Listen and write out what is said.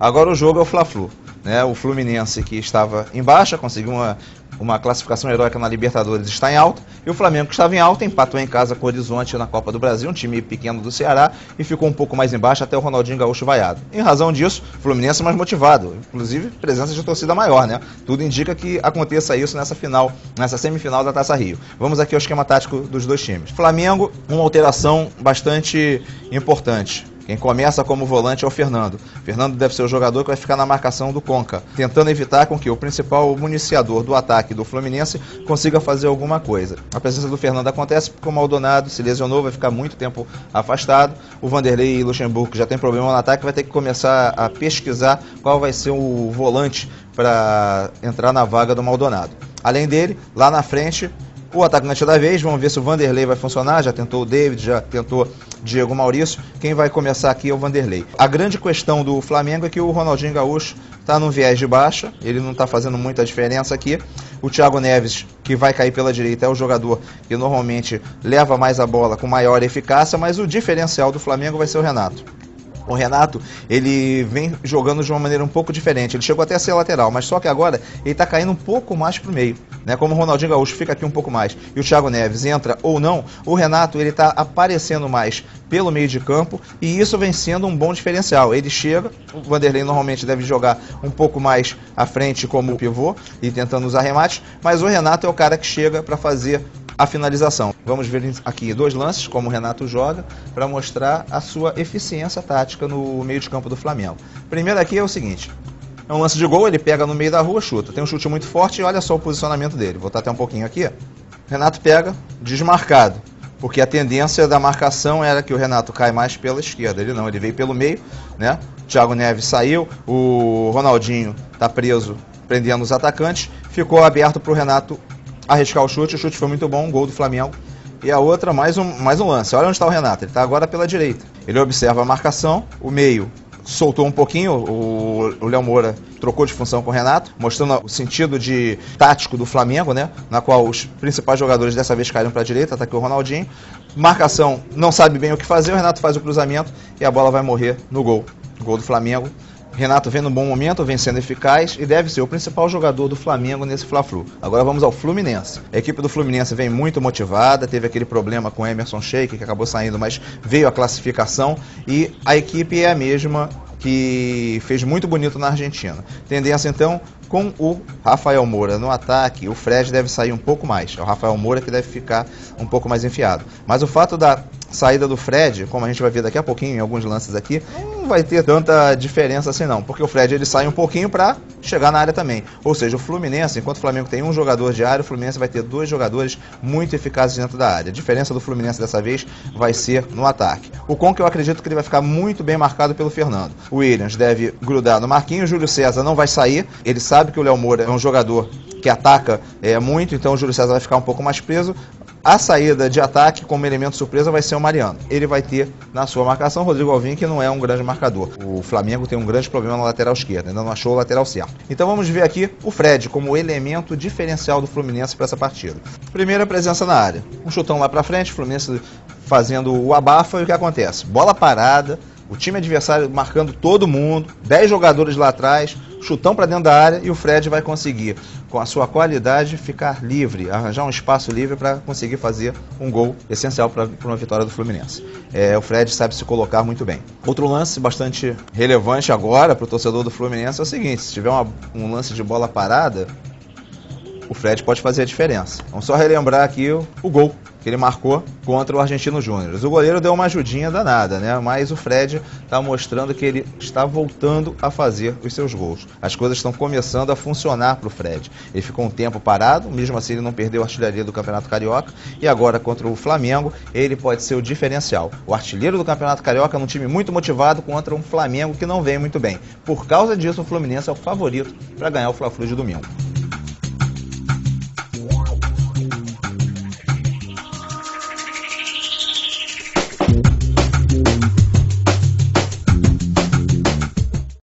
Agora o jogo é o Fla-Flu, né? O Fluminense, que estava em baixa, conseguiu uma classificação heróica na Libertadores, está em alta, e o Flamengo, que estava em alta, empatou em casa com o Horizonte na Copa do Brasil, um time pequeno do Ceará, e ficou um pouco mais embaixo até o Ronaldinho Gaúcho vaiado. Em razão disso, o Fluminense é mais motivado, inclusive presença de torcida maior, né? Tudo indica que aconteça isso nessa semifinal da Taça Rio. Vamos aqui ao esquema tático dos dois times. Flamengo, uma alteração bastante importante. Quem começa como volante é o Fernando. Fernando deve ser o jogador que vai ficar na marcação do Conca, tentando evitar com que o principal municiador do ataque do Fluminense consiga fazer alguma coisa. A presença do Fernando acontece porque o Maldonado se lesionou, vai ficar muito tempo afastado. O Vanderlei e o Luxemburgo, que já tem problema no ataque, vai ter que começar a pesquisar qual vai ser o volante para entrar na vaga do Maldonado. Além dele, lá na frente, o atacante da vez, vamos ver se o Vanderlei vai funcionar, já tentou o David, já tentou Diego Maurício, quem vai começar aqui é o Vanderlei. A grande questão do Flamengo é que o Ronaldinho Gaúcho está num viés de baixa, ele não está fazendo muita diferença aqui. O Thiago Neves, que vai cair pela direita, é o jogador que normalmente leva mais a bola com maior eficácia, mas o diferencial do Flamengo vai ser o Renato. O Renato, ele vem jogando de uma maneira um pouco diferente. Ele chegou até a ser lateral, mas só que agora ele está caindo um pouco mais para o meio, né? Como o Ronaldinho Gaúcho fica aqui um pouco mais e o Thiago Neves entra ou não, o Renato ele está aparecendo mais pelo meio de campo e isso vem sendo um bom diferencial. Ele chega, o Vanderlei normalmente deve jogar um pouco mais à frente como pivô e tentando os arremates, mas o Renato é o cara que chega para fazer a finalização. Vamos ver aqui dois lances, como o Renato joga, para mostrar a sua eficiência tática no meio de campo do Flamengo. Primeiro aqui é o seguinte, é um lance de gol, ele pega no meio da rua, chuta. Tem um chute muito forte e olha só o posicionamento dele. Vou voltar até um pouquinho aqui. Renato pega, desmarcado, porque a tendência da marcação era que o Renato cai mais pela esquerda. Ele não, ele veio pelo meio, né? O Thiago Neves saiu, o Ronaldinho está preso, prendendo os atacantes, ficou aberto para o Renato arriscar o chute foi muito bom, um gol do Flamengo. E a outra, mais um lance. Olha onde está o Renato, ele está agora pela direita. Ele observa a marcação, o meio soltou um pouquinho, o Léo Moura trocou de função com o Renato, mostrando o sentido de tático do Flamengo, né? Na qual os principais jogadores dessa vez caíram para a direita, está aqui o Ronaldinho. Marcação, não sabe bem o que fazer, o Renato faz o cruzamento e a bola vai morrer no gol. Gol do Flamengo. Renato vem num bom momento, vem sendo eficaz e deve ser o principal jogador do Flamengo nesse Fla-Flu. Agora vamos ao Fluminense. A equipe do Fluminense vem muito motivada, teve aquele problema com o Emerson Sheik, que acabou saindo, mas veio a classificação e a equipe é a mesma que fez muito bonito na Argentina. Tendência então com o Rafael Moura no ataque, o Fred deve sair um pouco mais. É o Rafael Moura que deve ficar um pouco mais enfiado. Mas o fato da saída do Fred, como a gente vai ver daqui a pouquinho em alguns lances aqui, não vai ter tanta diferença assim não, porque o Fred ele sai um pouquinho para chegar na área também. Ou seja, o Fluminense, enquanto o Flamengo tem um jogador de área, o Fluminense vai ter dois jogadores muito eficazes dentro da área. A diferença do Fluminense dessa vez vai ser no ataque. O Conca eu acredito que ele vai ficar muito bem marcado pelo Fernando. O Williams deve grudar no Marquinhos, o Júlio César não vai sair, ele sabe que o Léo Moura é um jogador que ataca muito, então o Júlio César vai ficar um pouco mais preso. A saída de ataque como elemento surpresa vai ser o Mariano. Ele vai ter na sua marcação o Rodrigo Alvim, que não é um grande marcador. O Flamengo tem um grande problema na lateral esquerda, ainda não achou o lateral certo. Então vamos ver aqui o Fred como elemento diferencial do Fluminense para essa partida. Primeira presença na área. Um chutão lá para frente, o Fluminense fazendo o abafa e o que acontece? Bola parada, o time adversário marcando todo mundo, 10 jogadores lá atrás, chutão para dentro da área e o Fred vai conseguir, com a sua qualidade, ficar livre, arranjar um espaço livre para conseguir fazer um gol essencial para uma vitória do Fluminense. O Fred sabe se colocar muito bem. Outro lance bastante relevante agora para o torcedor do Fluminense é o seguinte, se tiver um lance de bola parada, o Fred pode fazer a diferença. Vamos só relembrar aqui o gol que ele marcou contra o Argentino Júnior. O goleiro deu uma ajudinha danada, né? Mas o Fred está mostrando que ele está voltando a fazer os seus gols. As coisas estão começando a funcionar para o Fred. Ele ficou um tempo parado, mesmo assim ele não perdeu a artilharia do Campeonato Carioca, e agora contra o Flamengo ele pode ser o diferencial. O artilheiro do Campeonato Carioca num time muito motivado contra um Flamengo que não vem muito bem. Por causa disso, o Fluminense é o favorito para ganhar o Fla-Flu de domingo.